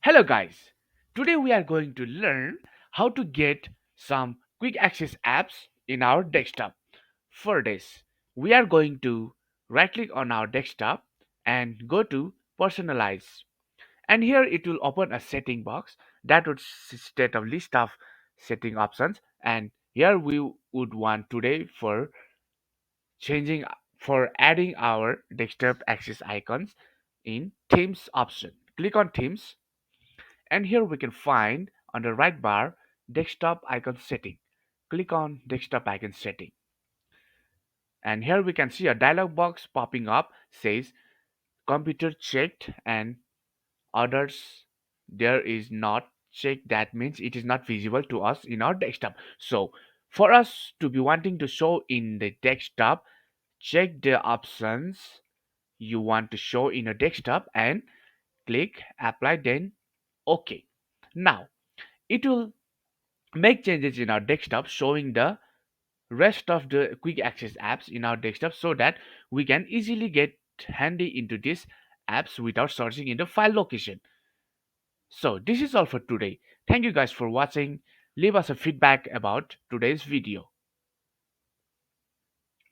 Hello guys, today we are going to learn how to get some quick access apps in our desktop. For this, we are going to right click on our desktop and go to personalize. And here it will open a setting box that would state a list of setting options, and here we would want today changing for adding our desktop access icons in themes option. Click on themes, and here we can find on the right bar desktop icon setting. Click on desktop icon setting, and here we can see a dialog box popping up says computer checked and others there is not checked. That means it is not visible to us in our desktop. So for us to be wanting to show in the desktop, check the options you want to show in a desktop and click apply, then OK. Now it will make changes in our desktop showing the rest of the quick access apps in our desktop so that we can easily get handy into these apps without searching in the file location. So this is all for today. Thank you guys for watching. Leave us a feedback about today's video.